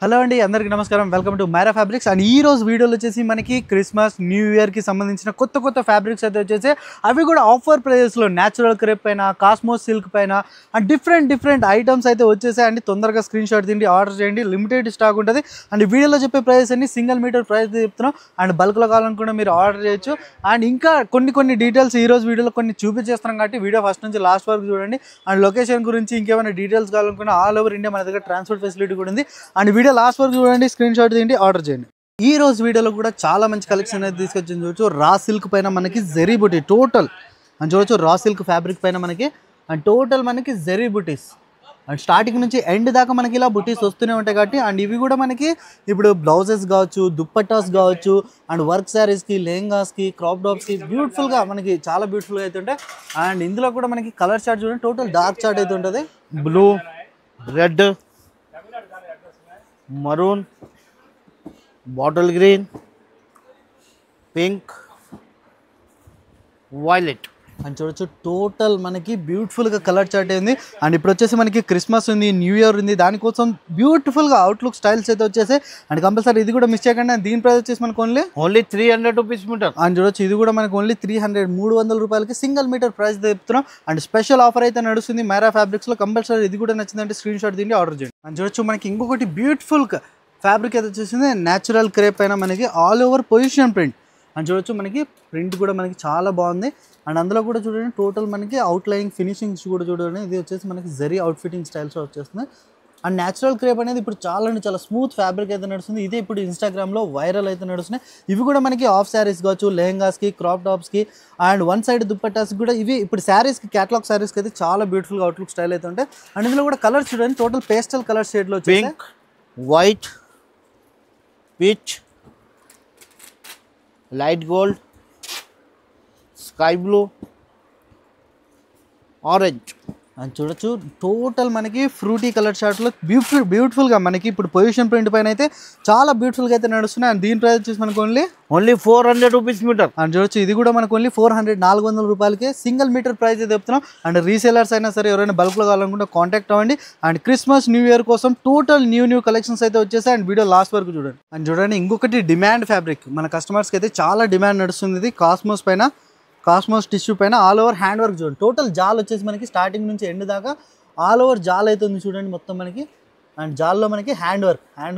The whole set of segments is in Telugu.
హలో అండి, అందరికీ నమస్కారం. Welcome to Myra fabrics. And ఈ రోజు వీడియోలో వచ్చేసి మనకి క్రిస్మస్ న్యూ ఇయర్కి సంబంధించిన కొత్త ఫ్యాబ్రిక్స్ అయితే వచ్చేసి అవి కూడా ఆఫర్ ప్రైజెస్లో న్యాచురల్ క్రేప్ పైన, కాస్మోస్ సిల్క్ పైన అండ్ డిఫరెంట్ ఐటమ్స్ అయితే వచ్చేసాయండి. తొందరగా స్క్రీన్ షాట్ తిండి ఆర్డర్ చేయండి. లిమిటెడ్ స్టాక్ ఉంటుంది. అండ్ వీడియోలో చెప్పే ప్రైస్ అన్ని సింగిల్ మీటర్ ప్రైస్ చెప్తున్నాం. అండ్ బల్క్లో కావాలనుకుంటే మీరు ఆర్డర్ చేయొచ్చు. అండ్ ఇంకా కొన్ని డీటెయిల్స్ ఈ రోజు వీడియోలో కొన్ని చూపించేస్తున్నాం కాబట్టి వీడియో ఫస్ట్ నుంచి లాస్ట్ వరకు చూడండి. అండ్ లొకేషన్ గురించి ఇంకేమైనా డీటెయిల్స్ కావాలనుకున్నా ఆల్ ఓవర్ ఇండియా మన దగ్గర ట్రాన్స్పోర్ట్ ఫెసిలిటీ కూడా ఉంది. అండ్ వీడియో లాస్ట్ వరకు చూడండి, స్క్రీన్ షాట్ తీయండి, ఆర్డర్ చేయండి. ఈ రోజు వీడియోలో కూడా చాలా మంచి కలెక్షన్ అయితే తీసుకొచ్చింది. చూడొచ్చు, రా సిల్క్ పైన మనకి జెరీ బుటీ టోటల్ అని చూడొచ్చు. రా సిల్క్ ఫ్యాబ్రిక్ పైన మనకి అండ్ టోటల్ మనకి జెరీ బుటీస్ అండ్ స్టార్టింగ్ నుంచి ఎండ్ దాకా మనకి ఇలా బుటీస్ వస్తూనే ఉంటాయి కాబట్టి. అండ్ ఇవి కూడా మనకి ఇప్పుడు బ్లౌజెస్ కావచ్చు, దుప్పట్టాస్ కావచ్చు, అండ్ వర్క్ శారీస్కి, లెహంగాస్కి, క్రాప్ టాప్స్కి బ్యూటిఫుల్గా మనకి చాలా బ్యూటిఫుల్గా అయితే ఉంటాయి. అండ్ ఇందులో కూడా మనకి కలర్ చార్ట్ చూడండి, టోటల్ డార్క్ చార్ట్ అయితే ఉంటుంది. Blue, red, maroon, bottle green, pink, violet అని చూడొచ్చు. టోటల్ మనకి బ్యూటిఫుల్గా కలర్ చార్ట్ అయింది. అండ్ ఇప్పుడు వచ్చేసి మనకి క్రిస్మస్ ఉంది, న్యూ ఇయర్ ఉంది, దానికోసం బ్యూటిఫుల్గా అవుట్లుక్ స్టైల్స్ అయితే వచ్చేసి. అండ్ కంపల్సరీ ఇది కూడా మిస్ చేయకండి. దీని ప్రైస్ వచ్చేసి మనకు ఓన్లీ 300 రూపీస్ మీటర్ అని చూడొచ్చు. ఇది కూడా మనకు ఓన్లీ 300 రూపాయలకి సింగిల్ మీటర్ ప్రైస్ చెప్తున్నాం. అండ్ స్పెషల్ ఆఫర్ అయితే నడుస్తుంది మైరా ఫ్యాబ్రిక్స్లో. కంపల్సరీ ఇది కూడా నచ్చిందంటే స్క్రీన్ షాట్ తిండి ఆర్డర్ చేయండి. అని చూడొచ్చు, మనకి ఇంకొకటి బ్యూటిఫుల్ ఫ్యాబ్రిక్ అయితే వచ్చేసింది. న్యాచురల్ క్రేప్ పైన మనకి ఆల్ ఓవర్ పొజిషన్ ప్రింట్ అని చూడొచ్చు. మనకి ప్రింట్ కూడా మనకి చాలా బాగుంది. అండ్ అందులో కూడా చూడండి, టోటల్ మనకి అవుట్లైనింగ్ ఫినిషింగ్స్ కూడా చూడండి. ఇది వచ్చేసి మనకి జరీ అవుట్ ఫిట్టింగ్ స్టైల్స్ వచ్చేస్తుంది. అండ్ న్యాచురల్ క్రేప్ అనేది ఇప్పుడు చాలా స్మూత్ ఫ్యాబ్రిక్ అయితే నడుస్తుంది. ఇదే ఇప్పుడు ఇన్స్టాగ్రామ్లో వైరల్ అయితే నడుస్తున్నాయి. ఇవి కూడా మనకి ఆఫ్ శారీస్ కావచ్చు, లెహంగాస్కి, క్రాప్ టాప్స్కి అండ్ వన్ సైడ్ దుప్పట్టాస్కి కూడా ఇవి ఇప్పుడు శారీస్కి, క్యాటలాగ్ శారీస్కి అయితే చాలా బ్యూటిఫుల్గా అవుట్లుక్ స్టైల్ అయితే ఉంటాయి. అండ్ ఇందులో కూడా కలర్స్ చూడండి, టోటల్ పేస్టల్ కలర్ షేడ్లో pink, white, peach, light gold, sky blue, orange అని చూడొచ్చు. టోటల్ మనకి ఫ్రూటీ కలర్ షార్ట్లో బ్యూటిఫుల్గా మనకి ఇప్పుడు పొజిషన్ ప్రింట్ పైన అయితే చాలా బ్యూటిఫుల్గా అయితే నడుస్తున్నాయి. అండ్ దీని ప్రైస్ వచ్చేసి మనకు ఓన్లీ 400 రూపీస్ మీటర్ అని చూడొచ్చు. ఇది కూడా మనకు ఓన్లీ 400 రూపాయలకి సింగిల్ మీటర్ ప్రైస్ అయితే చెప్తున్నాం. అండ్ రీసేలర్స్ అయినా సరే ఎవరైనా బల్క్లో కావాలనుకుంటే కాంటాక్ట్ అవ్వండి. అండ్ క్రిస్మస్ న్యూ ఇయర్ కోసం టోటల్ న్యూ కలెక్షన్స్ అయితే వచ్చేసాయి. అండ్ వీడియో లాస్ట్ వరకు చూడండి. అండ్ చూడండి, ఇంకొకటి డిమాండ్ ఫ్యాబ్రిక్ మన కస్టమర్స్కి అయితే చాలా డిమాండ్ నడుస్తుంది. ఇది కాస్మోస్ పైన, కాస్మోస్ టిష్యూ పైన ఆల్ ఓవర్ హ్యాండ్ వర్క్ చూడండి. టోటల్ జాల్ వచ్చేసి మనకి స్టార్టింగ్ నుంచి ఎండ్ దాకా ఆల్ ఓవర్ జాల్ అయితే ఉంది చూడండి మొత్తం మనకి. అండ్ జాల్లో మనకి హ్యాండ్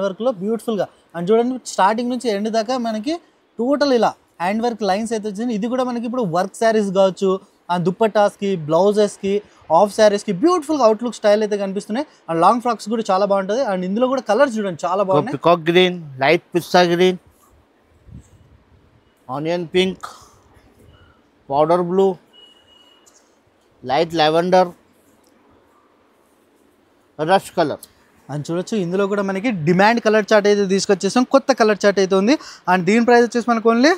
వర్క్లో బ్యూటిఫుల్గా అండ్ చూడండి, స్టార్టింగ్ నుంచి ఎండ్ దాకా మనకి టోటల్ ఇలా హ్యాండ్ వర్క్ లైన్స్ అయితే వచ్చింది. ఇది కూడా మనకి ఇప్పుడు వర్క్ శారీస్ కావచ్చు, ఆ దుప్పటాస్కి, బ్లౌజెస్కి, ఆఫ్ శారీస్కి బ్యూటిఫుల్గా అవుట్లుక్ స్టైల్ అయితే కనిపిస్తున్నాయి. అండ్ లాంగ్ ఫ్రాక్స్ కూడా చాలా బాగుంటుంది. అండ్ ఇందులో కూడా కలర్స్ చూడండి చాలా బాగున్నాయి. Peacock green, light pista green, onion pink, powder blue, light lavender, rush colour అని చూడొచ్చు. ఇందులో కూడా మనకి డిమాండ్ కలర్ చార్ట్ అయితే తీసుకొచ్చేసాం. కొత్త కలర్ చార్ట్ అయితే ఉంది. అండ్ దీని ప్రైస్ వచ్చేసి మనకు ఓన్లీ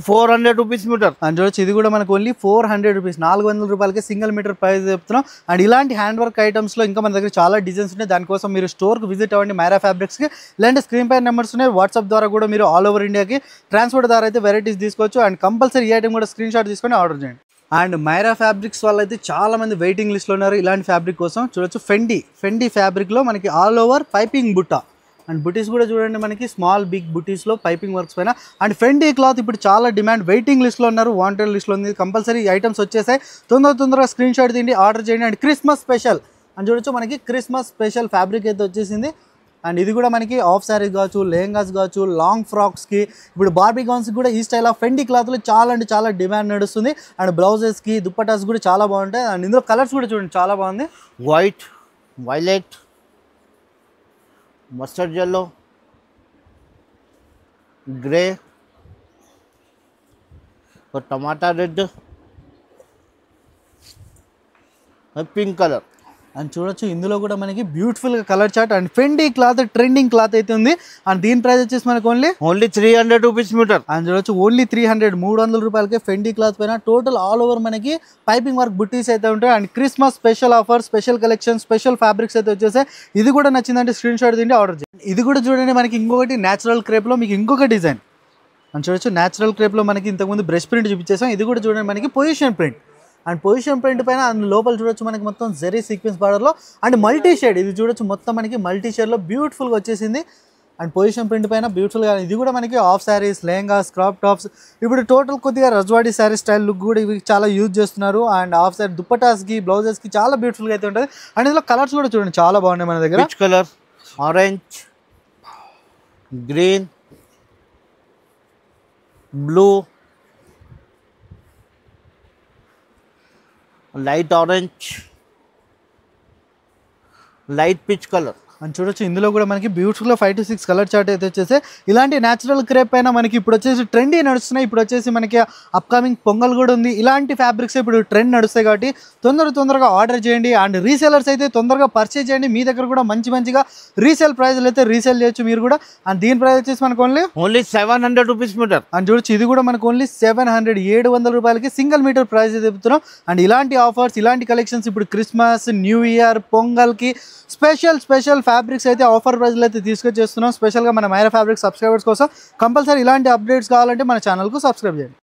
400 రూపీస్ మీటర్ అని చూడొచ్చు. ఇది కూడా మనకు ఓన్లీ 400 రూపీస్, 400 రూపాయలకి సింగిల్ మీటర్ ప్రైస్ చెప్తున్నాం. అండ్ ఇలాంటి హ్యాండ్ వర్క్ ఐటమ్స్లో ఇంకా మన దగ్గర చాలా డిజైన్స్ ఉన్నాయి. దానికోసం మీరు స్టోర్కి విజిట్ అవ్వండి మైరా ఫ్యాబ్రిక్స్కి. ఇలాంటి స్క్రీన్ పై నెంబర్స్ ఉన్నాయి. వాట్సాప్ ద్వారా కూడా మీరు ఆల్ ఓవర్ ఇండియాకి ట్రాన్స్పోర్ట్ ద్వారా అయితే వెరైటీస్ తీసుకోవచ్చు. అండ్ కంపల్సరీ ఈ ఐటమ్ కూడా స్క్రీన్ షాట్ తీసుకొని ఆర్డర్ చేయండి. అండ్ మైరా ఫ్యాబ్రిక్స్ వాళ్ళు అయితే చాలా మంది వెయిటింగ్ లిస్ట్లో ఉన్నారు ఇలాంటి ఫ్యాబ్రిక్ కోసం. చూడొచ్చు, ఫెండీ ఫ్యాబ్రిక్లో మనకి ఆల్ ఓవర్ పైపింగ్ బుట్ట అండ్ బుటీస్ కూడా చూడండి, మనకి స్మాల్ బిగ్ బుటీస్లో పైపింగ్ వర్క్స్ పైన. అండ్ ఫెండీ క్లాత్ ఇప్పుడు చాలా డిమాండ్, వెయిటింగ్ లిస్ట్లో ఉన్నారు, వాంటెడ్ లిస్ట్లో ఉంది. కంపల్సరీ ఐటమ్స్ వచ్చేసాయి. తొందరగా స్క్రీన్ షాట్ తీయండి, ఆర్డర్ చేయండి. అండ్ క్రిస్మస్ స్పెషల్ అని చూడొచ్చు, మనకి క్రిస్మస్ స్పెషల్ ఫ్యాబ్రిక్ అయితే వచ్చేసింది. అండ్ ఇది కూడా మనకి ఆఫ్ శారీస్ కావచ్చు, లెహంగాస్ కావచ్చు, లాంగ్ ఫ్రాక్స్కి, ఇప్పుడు బార్బీ గౌన్స్కి కూడా ఈ స్టైల్ ఆఫ్ ఫెండీ క్లాత్లో చాలా డిమాండ్ నడుస్తుంది. అండ్ బ్లౌజెస్కి, దుప్పటాస్ కూడా చాలా బాగుంటాయి. అండ్ ఇందులో కలర్స్ కూడా చూడండి చాలా బాగుంది. White, violet, mustard yellow, grey, టమాటా రెడ్, పింక్ కలర్ అని చూడొచ్చు. ఇందులో కూడా మనకి బ్యూటిఫుల్గా colour chart and Fendi cloth trending cloth అయితే ఉంది. అండ్ దీని ప్రైస్ వచ్చేసి మనకు ఓన్లీ 300 రూపీస్ మీటర్ అని చూడొచ్చు. ఓన్లీ 300 రూపాయలకి ఫెండీ క్లాత్ పైన టోటల్ ఆల్ ఓవర్ మనకి పైపింగ్ వర్క్ బుట్టీస్ అయితే ఉంటాయి. And Christmas special offer, special collection, special fabrics అయితే వచ్చేసాయి. ఇది కూడా నచ్చిందంటే స్క్రీన్ షాట్ తిండి ఆర్డర్ చేయండి. ఇది కూడా చూడండి, మనకి ఇంకొకటి న్యాచురల్ క్రేప్లో మీకు ఇంకొక డిజైన్ అని చూడొచ్చు. న్యాచురల్ క్రేప్లో మనకి ఇంతకుముందు బ్రష్ ప్రింట్ చూపించేసాం. ఇది కూడా చూడండి, మనకి position print and position print పైన లోపల చూడొచ్చు మనకి మొత్తం జెరీ సీక్వెన్స్ బార్డర్లో అండ్ మల్టీ షేడ్. ఇది చూడొచ్చు మొత్తం మనకి మల్టీ షేడ్లో బ్యూటిఫుల్గా వచ్చేసింది. అండ్ పొజిషన్ ప్రింట్ పైన బ్యూటిఫుల్గా ఇది కూడా మనకి of saris, lehengas, crop tops, ఇప్పుడు టోటల్ కొద్దిగా రజ్వాడీ శారీ స్టైల్ లుక్ కూడా ఇవి చాలా యూజ్ చేస్తున్నారు. అండ్ ఆఫ్ శారీ దుప్పటాస్కి, బ్లౌజెస్కి చాలా బ్యూటిఫుల్గా అయితే ఉంటుంది. అండ్ ఇందులో కలర్స్ కూడా చూడండి చాలా బాగున్నాయి మన దగ్గర. Pitch colour, orange, green, blue, light orange, light pitch colour. అని చూడొచ్చు ఇందులో కూడా మనకి బ్యూటిఫుల్గా 5 to 6 కలర్ చార్ట్ అయితే వచ్చేసి ఇలాంటి న్యాచురల్ క్రేప్ పైన మనకి ఇప్పుడు వచ్చేసి ట్రెండీ నడుస్తున్నాయి. ఇప్పుడు వచ్చేసి మనకి అప్కమింగ్ పొంగల్ కూడా ఉంది. ఇలాంటి ఫ్యాబ్రిక్స్ ఇప్పుడు ట్రెండ్ నడుస్తాయి కాబట్టి తొందరగా ఆర్డర్ చేయండి. అండ్ రీసేలర్స్ అయితే తొందరగా పర్చేజ్ చేయండి. మీ దగ్గర కూడా మంచిగా రీసేల్ ప్రైస్లు అయితే రీసేల్ చేయొచ్చు మీరు కూడా. అండ్ దీని ప్రైస్ వచ్చేసి మనకు ఓన్లీ 700 రూపీస్ మీటర్. అండ్ చూడొచ్చు ఇది కూడా మనకు ఓన్లీ 700 రూపాయలకి సింగిల్ మీటర్ ప్రైస్ చెప్తున్నాం. అండ్ ఇలాంటి ఆఫర్స్, ఇలాంటి కలెక్షన్స్ ఇప్పుడు క్రిస్మస్, న్యూ ఇయర్, పొంగల్కి స్పెషల్ ఫ్యాబ్రిక్స్ అయితే ఆఫర్ ప్రైస్లో అయితే తీసుకొచ్చేస్తున్నాం. స్పెషల్గా మన మైరా ఫ్యాబ్రిక్ సబ్స్క్రైబర్స్ కోసం కంపల్సరీ ఇలాంటి అప్డేట్స్ కావాలంటే మన ఛానల్కు సబ్స్క్రైబ్ చేయండి.